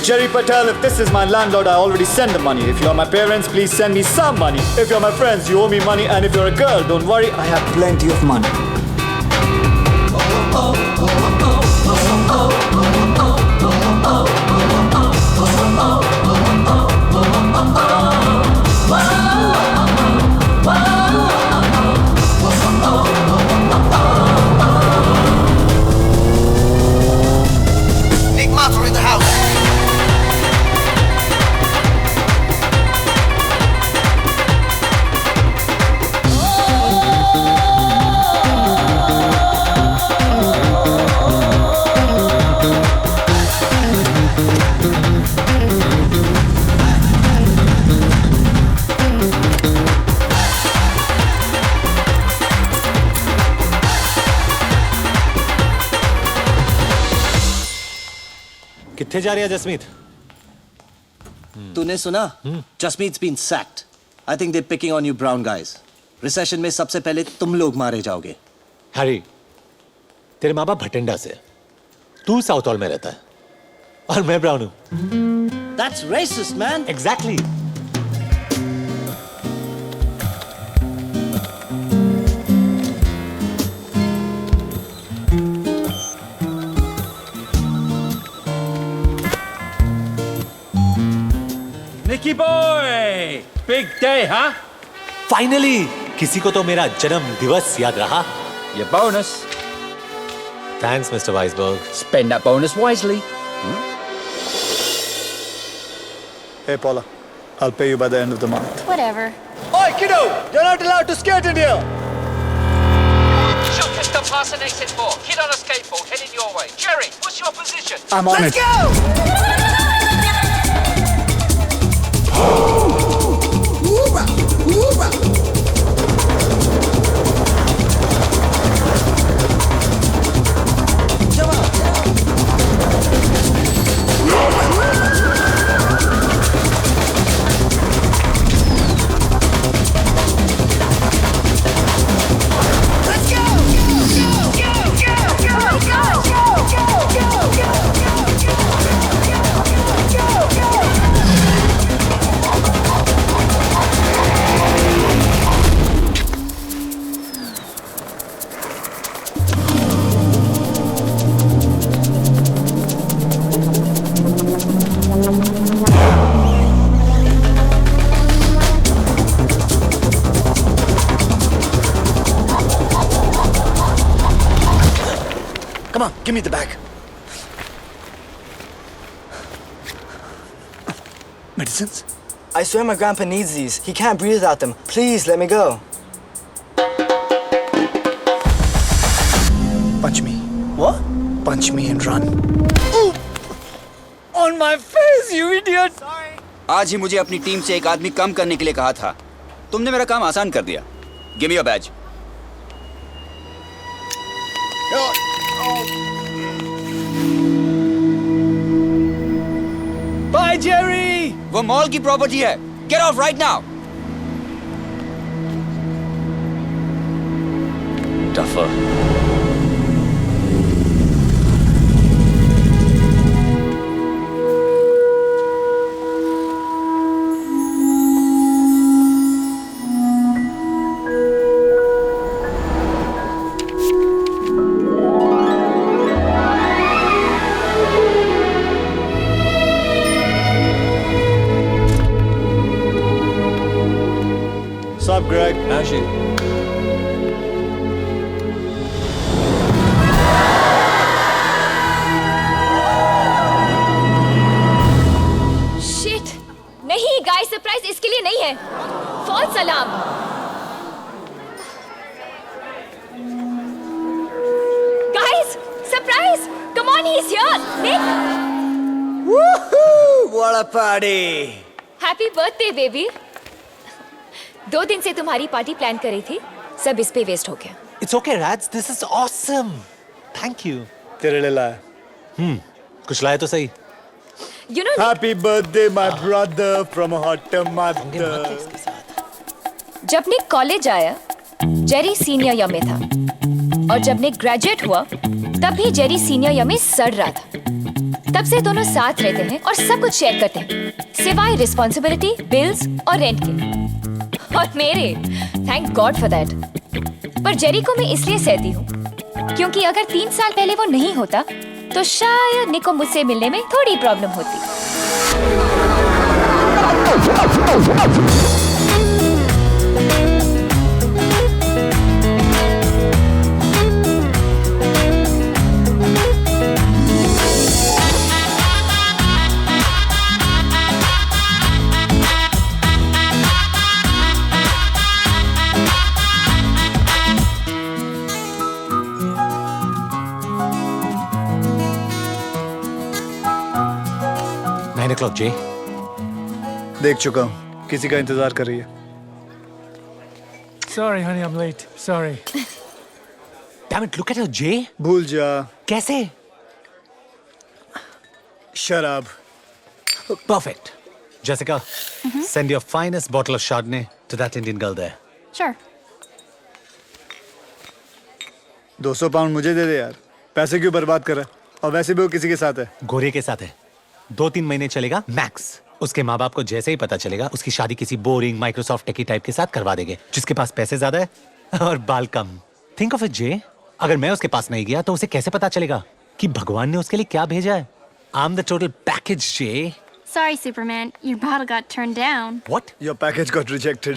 Jerry Patel, if this is my landlord, I already send the money. If you're my parents, please send me some money. If you're my friends, you owe me money. And if you're a girl, don't worry, I have plenty of money. किथे जा रही है जसमीत? तूने सुना? जसमीत's been sacked. I think they're picking on you brown guys. Recession में सबसे पहले तुम लोग मारे जाओगे. हैरी, तेरे माँ बाप भटिंडा से, तू साउथ हॉल में रहता है और मैं ब्राउन हूँ. That's racist, man. Exactly. Nicky boy, big day, huh? Finally, किसी को तो मेरा जन्म दिवस याद रहा. Your bonus. Thanks, Mr. Weisberg. Spend that bonus wisely. Hey, Paula, I'll pay you by the end of the month. Whatever. Oi, kiddo! You're not allowed to skate in here! Shot just past an exit 4. Kid on a skateboard heading your way. Jerry, what's your position? I'm on it. Come on, give me the bag. Medicines? I swear my grandpa needs these. He can't breathe without them. Please, let me go. Punch me. What? Punch me and run. Ooh! On my face, you idiot! Sorry. आज ही मुझे अपनी team से एक आदमी कम करने के लिए कहा था. तुमने मेरा काम आसान कर दिया. Give me your badge. Bye, Jerry. वो मॉल की प्रॉपर्टी है. Get off right now. Duffer. What's up, Greg? How's you? Shit! नहीं, गाइस सरप्राइज इसके लिए नहीं है. False alarm. Guys, surprise! Come on, he's here. Nick. Woohoo! What a party! Happy birthday, baby. 2 दिन से तुम्हारी पार्टी प्लान करी थी, सब इस पे वेस्ट हो गया. It's okay, Rats. This is awesome. Thank you. तेरे लिए लाया. कुछ लाए तो सही. You know, Happy birthday, my brother, from a hot mother. जब निक कॉलेज आया, जेरी सीनियर ईयर में था, और जब निक ग्रेजुएट हुआ, तब भी जेरी सीनियर ईयर में सड़ रहा था. तब से दोनों साथ रहते हैं और सब कुछ शेयर करते हैं, सिवाय रिस्पॉन्सिबिलिटी, बिल्स और रेंट के। और मेरे, थैंक गॉड फॉर दैट। पर जेरी को मैं इसलिए सहती हूँ क्योंकि अगर 3 साल पहले वो नहीं होता तो शायद निक को मुझसे मिलने में थोड़ी प्रॉब्लम होती। Nine o'clock, Jay. देख चुका हूँ, किसी का इंतजार कर रही है। Sorry, honey, I'm late. Sorry. Damn it, look at her, Jay. भूल जा। कैसे? शराब। Perfect. Jessica, send your finest bottle of Chardonnay to that Indian girl there. Sure. 200 pound मुझे दे दे यार। पैसे क्यों बर्बाद कर रहा है? और वैसे भी वो किसी के साथ है। गोरे के साथ है। 2-3 महीने चलेगा मैक्स। उसके माँ बाप को जैसे ही पता चलेगा उसकी शादी किसी बोरिंग माइक्रोसॉफ्ट टेकी टाइप के साथ करवा देंगे जिसके पास पैसे ज्यादा है और बाल कम। थिंक ऑफ इट जे, अगर मैं उसके पास नहीं गया तो उसे कैसे पता चलेगा कि भगवान ने उसके लिए क्या भेजा है? I am the total package J. Sorry, Superman. Your bottle got turned down. What? Your package got rejected.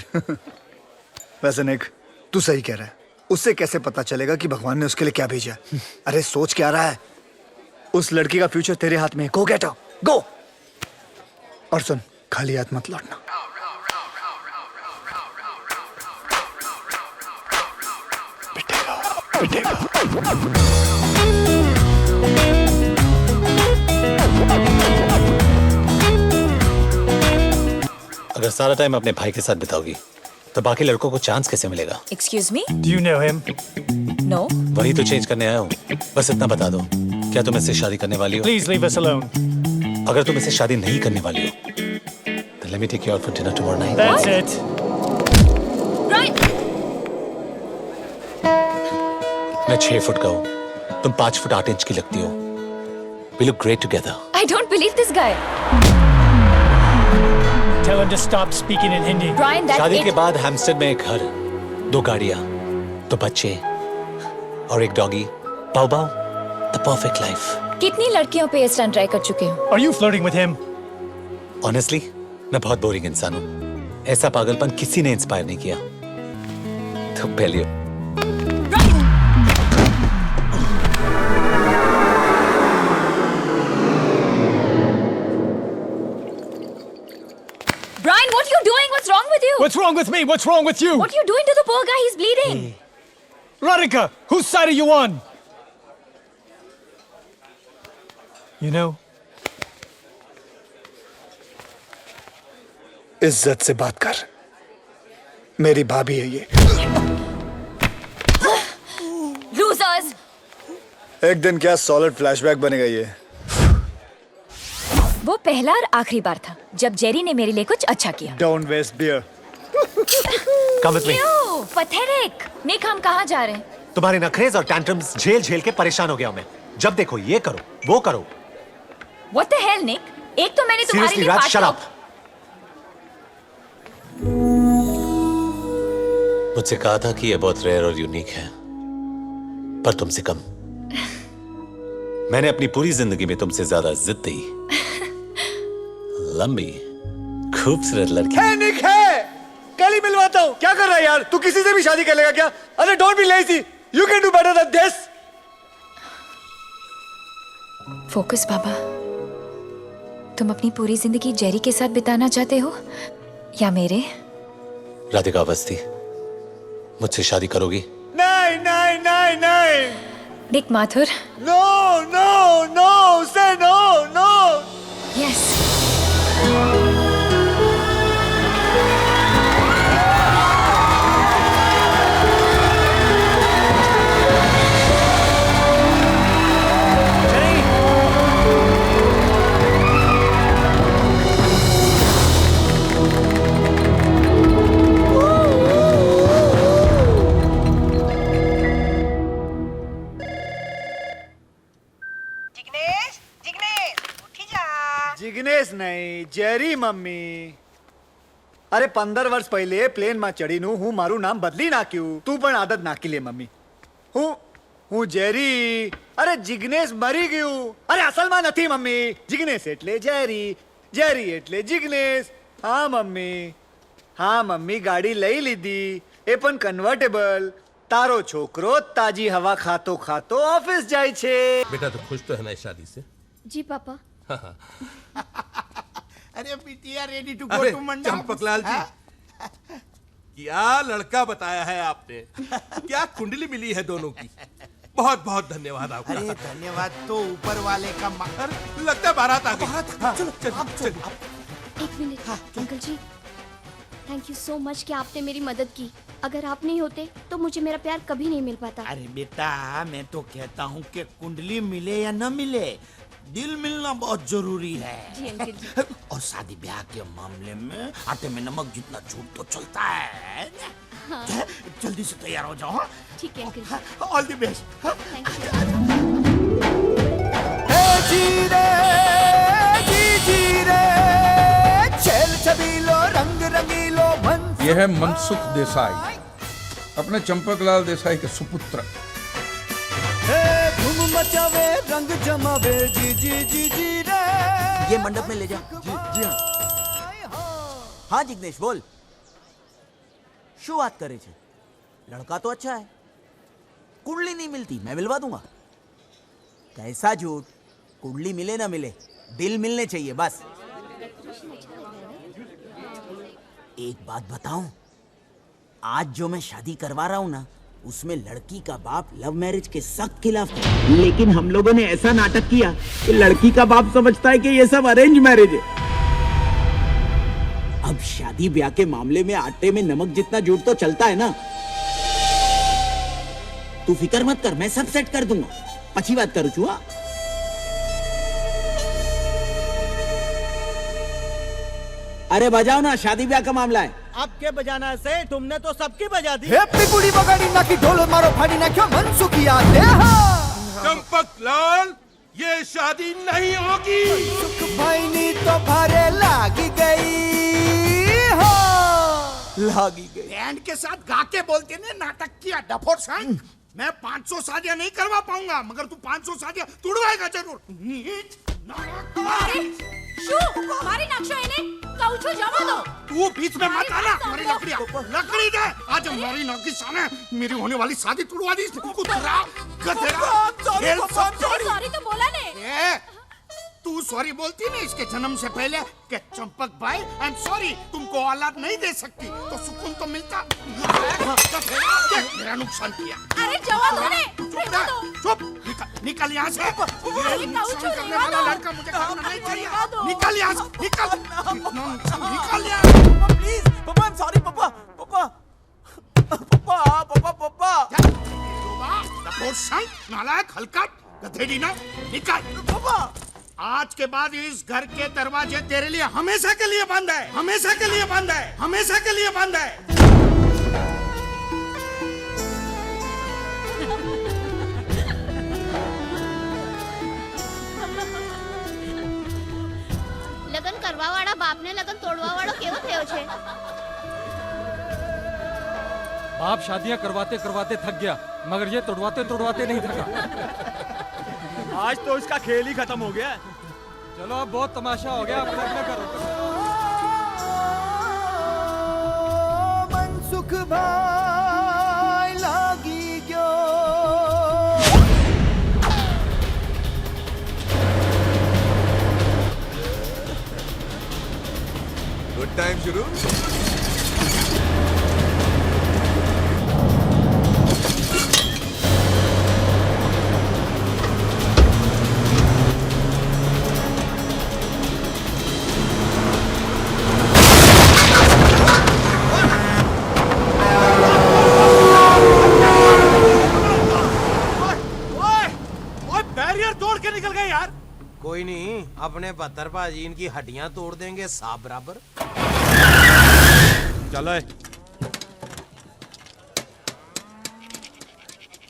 वैसे निक, तू सही कह रहा है। उससे कैसे पता चलेगा कि भगवान ने उसके लिए क्या भेजा? अरे सोच क्या रहा है? उस लड़की का फ्यूचर तेरे हाथ में है। Go get her. Go. और सुन, खाली हाथ मत लौटना। पिटेगा, पिटेगा। अगर सारा टाइम अपने भाई के साथ बिताओगी तो बाकी लड़कों को चांस कैसे मिलेगा? Excuse me? Do you know him? No. वही तो चेंज करने आया हूँ। बस इतना बता दो, क्या तुम इससे शादी करने वाली हो? Please leave us alone. अगर तुम इससे शादी नहीं करने वाली हो तो let me take you out for dinner tomorrow night. That's it. Brian! मैं 6 फुट का हूँ, तुम 5 फुट 8 इंच की लगती हो। We look great together. I don't believe this guy. Tell him to stop speaking in Hindi. Brian, that शादी के it... बाद हैम्स्टर्ड में एक घर, 2 गाड़ियाँ, 2 बच्चे और एक doggy. Pav pav, the perfect life. कितनी लड़कियों पे ये स्टंट ट्राई कर चुके हो? Are you flirting with him? Honestly, मैं बहुत बोरिंग इंसान हूँ। ऐसा पागलपन किसी ने इंस्पायर नहीं किया। तो पहले हो। Brian, what are you doing? What's wrong with you? What's wrong with me? What's wrong with you? What are you doing to the poor guy? He's bleeding. Radhika, whose side are you on? You know, इज्जत से बात कर। मेरी भाभी है ये। Losers! एक दिन क्या सॉलिड फ्लैशबैक बनेगा ये। वो पहला और आखिरी बार था जब जेरी ने मेरे लिए कुछ अच्छा किया। Don't waste beer. Come with me. क्यों? Pathetic. निक, हम कहाँ जा रहे हैं? तुम्हारे नखरेज और टैंट्रम्स झेल झेल के परेशान हो गया हूँ मैं। जब देखो ये करो, वो करो। What the hell, Nick? एक तो मैंने तुम्हारे Seriously, लिए Raj, पार्टी shut up. मुझसे कहा था कि ये बहुत रेयर और यूनिक है, पर तुमसे कम। मैंने अपनी पूरी जिंदगी में तुमसे ज्यादा जिद्दी, लंबी, खूबसूरत लड़की। है निक है। कल ही मिलवाता हूँ। क्या कर रहा है यार? तू किसी से भी शादी कर लेगा क्या? अरे don't be lazy. You can do better than this. Focus बाबा, तुम अपनी पूरी जिंदगी जेरी के साथ बिताना चाहते हो या मेरे? राधिका अवस्थी, मुझसे शादी करोगी? नहीं नहीं नहीं नहीं। निक Mathur. No no no. Say no no. Yes. Jignesh, Jignesh. Jignesh नहीं, जेरी मम्मी. અરે 15 વર્ષ પહેલે પ્લેનમાં ચડીનું હું મારું નામ બદલી નાખ્યું. તું પણ આદત નાખી લે મમ્મી. હું જેરી. અરે જિગ્નેશ મરી ગયું. અરે અસલમાં નથી મમ્મી. જિગ્નેશ એટલે જેરી, જેરી એટલે જિગ્નેશ. હા મમ્મી ગાડી લઈ લીધી. એ પણ કન્વર્ટેબલ. તારો છોકરો તાજી હવા ખાતો ખાતો ઓફિસ જાય છે. बेटा तो खुश तो है ना इस शादी से? जी पापा. अरे बिटिया रेडी टू गो अरे टू मंडप. चंपकलाल जी, क्या लड़का बताया है आपने. क्या कुंडली मिली है दोनों की. बहुत बहुत धन्यवाद आपका. अरे धन्यवाद तो ऊपर वाले का मकर. लगता है बारात आ गई. चलो चलो चलो. एक minute uncle ji, thank you so much कि आपने मेरी मदद की. अगर आप नहीं होते तो मुझे मेरा प्यार कभी नहीं मिल पाता. अरे बेटा मैं तो कहता हूँ कि कुंडली मिले या न मिले, दिल मिलना बहुत जरूरी है. जी अंकल जी. और शादी ब्याह के मामले में आटे में नमक जितना झूठ तो चलता है. हाँ. जल्दी से तैयार हो जाओ. ठीक है uncle ji. All the best. Thank you. यह है मनसुख देसाई, अपने चंपकलाल देसाई के सुपुत्र. धूम मचावे रंग जमावे जी जी जी जी रे. ये मंडप में ले जा. जी हाँ. हाँ जिग्नेश बोल. શું વાત કરે છે? लड़का तो अच्छा है, कुंडली नहीं मिलती, मैं मिलवा दूंगा. कैसा झूठ. कुंडली मिले ना मिले, दिल मिलने चाहिए बस. एक बात बताऊं, आज जो मैं शादी करवा रहा हूं ना, उसमें लड़की का बाप लव मैरिज के सख्त खिलाफ था. लेकिन हम लोगों ने ऐसा नाटक किया कि लड़की का बाप समझता है कि ये सब अरेंज मैरिज है. अब शादी ब्याह के मामले में आटे में नमक जितना झूठ तो चलता है ना. तू फिक्र मत कर, मैं सब सेट कर दूंगा. अच्छी बात करूँ छुआ. अरे बजाओ ना, शादी ब्याह का मामला है. अब के बजाना से तुमने तो सबकी बजा दी. હેપી ગુડી બગાડી નાખી ઢોલ મારો ફાડી નાખ્યો મનસુખી આ દે. चंपकलाल, ये शादी नहीं होगी. સુખ ભાઈની તો ભારે લાગી ગઈ. હો लागी गई. बैंड के साथ गा के बोलते ने नाटक किया डफोर संग. मैं 500 शादियां नहीं करवा पाऊंगा, मगर तू 500 शादियां तुड़वाएगा जरूर. नीच नाटक. શું મારી નાખશો એને? કહું છું જવા દો. तू बीच में मत आना. हमारी लकड़ी दे. आज हमारी नौकी सामने मेरी होने वाली शादी तुड़वा दी. कुतरा गधेड़ा. सॉरी तो बोला ने. ए, तू सॉरी बोलती नहीं इसके जन्म से पहले कि चंपक भाई आई एम सॉरी, तुमको औलाद नहीं दे सकती तो सुकून तो मिलता. मेरा नुकसान किया. अरे जवा दो ने. चुप. निकल यहाँ से. ये नुकसान करने वाला लड़का मुझे करना नहीं चाहिए. निकल यहाँ से. निकल यहाँ. प्लीज पापा, आई एम सॉरी पापा. पापा पापा पापा पापा. नालायक हल्का गधेड़ी ना. निकल. पापा आज के बाद इस घर के दरवाजे तेरे लिए हमेशा के लिए बंद है. हमेशा के लिए बंद है. हमेशा के लिए बंद है. લગન કરવા વાળા બાપને લગન તોડવા વાળો કેવો થયો છે? बाप शादियां करवाते करवाते थक गया, मगर ये तोड़वाते तोड़वाते नहीं थका. आज तो इसका खेल ही खत्म हो गया. चलो अब बहुत तमाशा हो गया, अपने अपने करो. मनसुख भाई लागी गयो. गुड टाइम शुरू. कोई नहीं, अपने बहत्तर भाजी इनकी हड्डियां तोड़ देंगे साफ बराबर. चलो.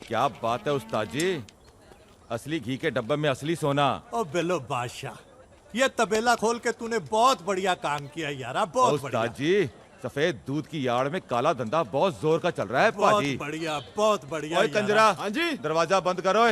क्या बात है उस्ताद जी, असली घी के डब्बे में असली सोना. ओ बेलो बादशाह, ये तबेला खोल के तूने बहुत बढ़िया काम किया यारा, बहुत बढ़िया। उस्ताद जी, सफेद दूध की यार्ड में काला धंधा बहुत जोर का चल रहा है बहुत पाजी। बढ़िया, बहुत बढ़िया। ओए यारा। कंजरा, हाँ जी, दरवाजा बंद करो।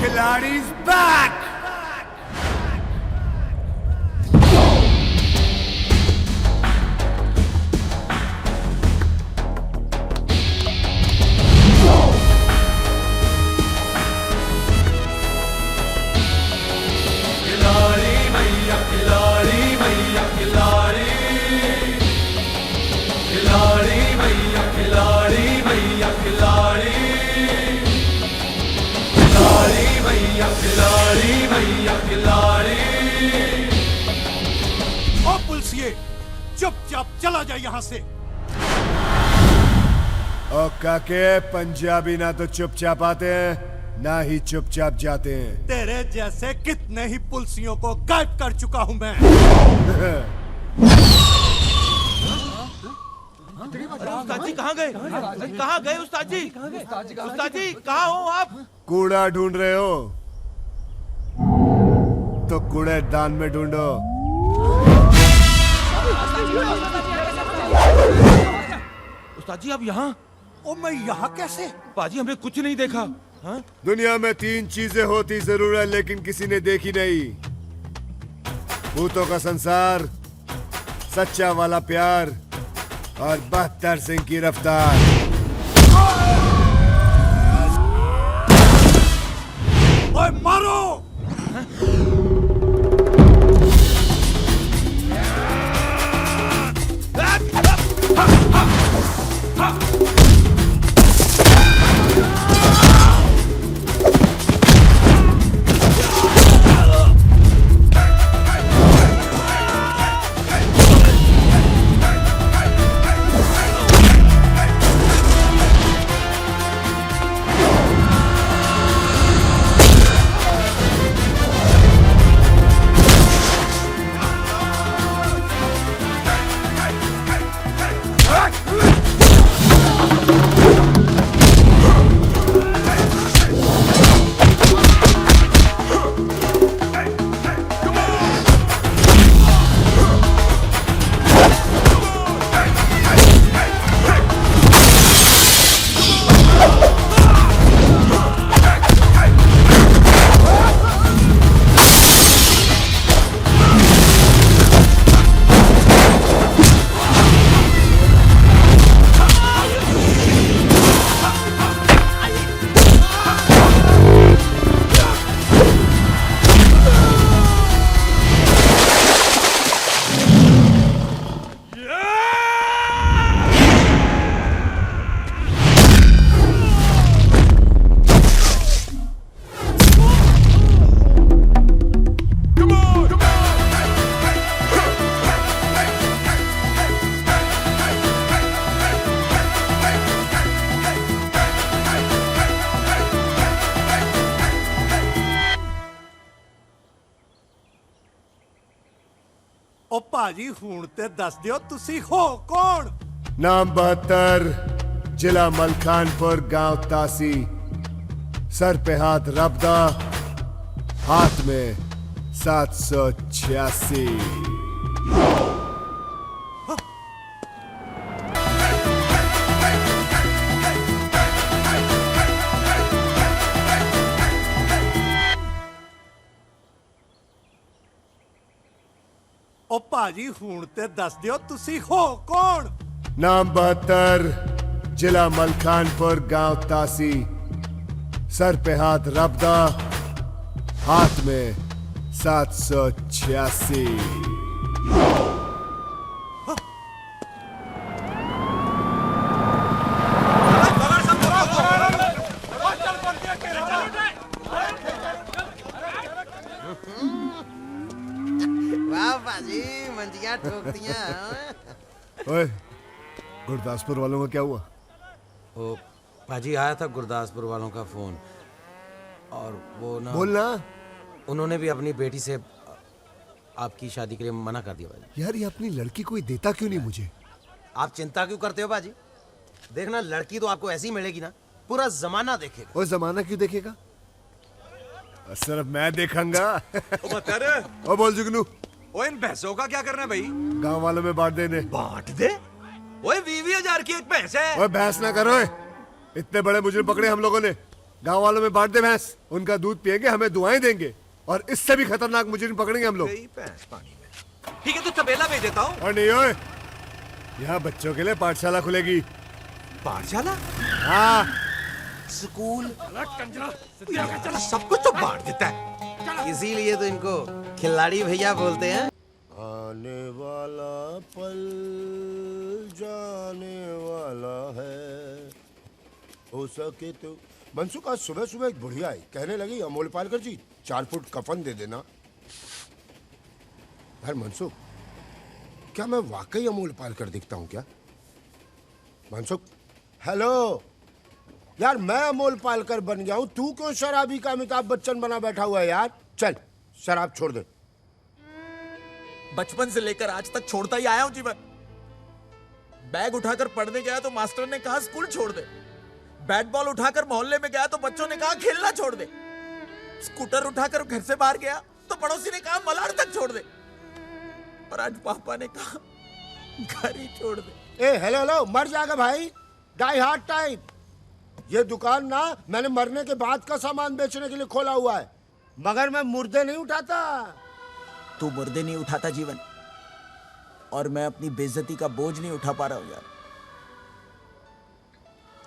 खिलाड़ी's back! खिलाड़ी भैया, खिलाड़ी भैया, खिलाड़ी, खिलाड़ी भैया, खिलाड़ी भैया, खिलाड़ी, खिलाड़ी भैया, खिलाड़ी भैया, खिलाड़ी। ओ पुलिसिए, चुपचाप चला जाए यहाँ से। ओ काके, पंजाबी ना तो चुपचाप आते हैं ना ही चुपचाप जाते हैं। तेरे जैसे कितने ही पुलिसियों को गायब कर चुका हूँ मैं। उस्ताद जी कहाँ गए? कहाँ गए उस्ताद जी? उस्ताद जी कहाँ हो आप? कूड़ा ढूंढ रहे हो तो कूड़ेदान में ढूंढो। उस्ताद जी आप यहाँ? ओ मैं यहाँ कैसे? पाजी हमने कुछ नहीं देखा। हाँ? दुनिया में 3 चीजें होती जरूर है लेकिन किसी ने देखी नहीं। भूतों का संसार, सच्चा वाला प्यार और 72 सिंह की रफ्तार। ओए मारो! ओ पाजी हुण ते दस दियो तुसी हो कौन? नाम 72, जिला मलखानपुर, गांव तासी। सर पे हाथ रबदा, हाथ में 786। ओ पाजी हुण ते दस दियो तुसी हो कौन? नाम 72, जिला मलखानपुर, गांव तासी। सर पे हाथ रबदा, हाथ में 786। चला ओए, गुरदासपुर वालों का क्या हुआ? वो पाजी आया था गुरदासपुर वालों का फोन, और वो ना बोलना। उन्होंने भी अपनी बेटी से आपकी शादी के लिए मना कर दिया भाजी। यार ये अपनी लड़की कोई देता क्यों नहीं मुझे? आप चिंता क्यों करते हो बाजी? देखना लड़की तो आपको ऐसी मिलेगी ना, पूरा जमाना देखेगा। वो जमाना क्यों देखेगा? सिर्फ मैं देखूंगा। ओ बोल जुगनू, ओ इन भैंसों का क्या करना है भाई? गांव वालों में बांट देने। बांट दे? ओए 20,000 की एक भैंस है। ओए भैंस ना करो, इतने बड़े मुजरिम पकड़े हम लोगों ने। गांव वालों में बांट दे भैंस, उनका दूध पिएंगे, हमें दुआएं देंगे, और इससे भी खतरनाक मुजरिम पकड़ेंगे हम लोग। भैंस पानी में। ठीक है तो तबेला भेज देता हूँ। और नहीं ओए, यहाँ बच्चों के लिए पाठशाला खुलेगी। पाठशाला? हाँ। स्कूल सब कुछ तो बांट देता है। इसीलिए तो इनको खिलाड़ी भैया बोलते हैं। आने वाला पल जाने वाला है, हो सके तो। मनसुख आज सुबह सुबह एक बुढ़िया आई, कहने लगी अमोल पालकर जी 4 फुट कफन दे देना। यार मनसुख, क्या मैं वाकई अमोल पालकर दिखता हूँ क्या? मनसुख, हेलो यार, मैं अमोल पालकर बन गया हूँ, तू क्यों शराबी का अमिताभ बच्चन बना बैठा हुआ है यार? चल शराब छोड़ दे। बचपन से लेकर आज तक छोड़ता ही आया हूं जी मैं। बैग उठाकर पढ़ने गया तो मास्टर ने कहा स्कूल छोड़ दे। बैट बॉल उठाकर मोहल्ले में गया तो बच्चों ने कहा खेलना छोड़ दे। स्कूटर उठाकर घर से बाहर गया तो पड़ोसी ने कहा मलाड़ तक छोड़ दे। और आज पापा ने कहा घर ही छोड़ दे। ए हेलो हेलो, मर जाएगा भाई, डाई हार्ड टाइप। ये दुकान ना मैंने मरने के बाद का सामान बेचने के लिए खोला हुआ है, मगर मैं मुर्दे नहीं उठाता। तू मुर्दे नहीं उठाता जीवन, और मैं अपनी बेइज्जती का बोझ नहीं उठा पा रहा हूं यार।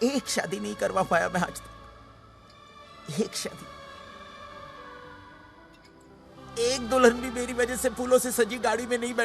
एक शादी नहीं करवा पाया मैं आज तक, एक शादी। एक दुल्हन भी मेरी वजह से फूलों से सजी गाड़ी में नहीं बैठी।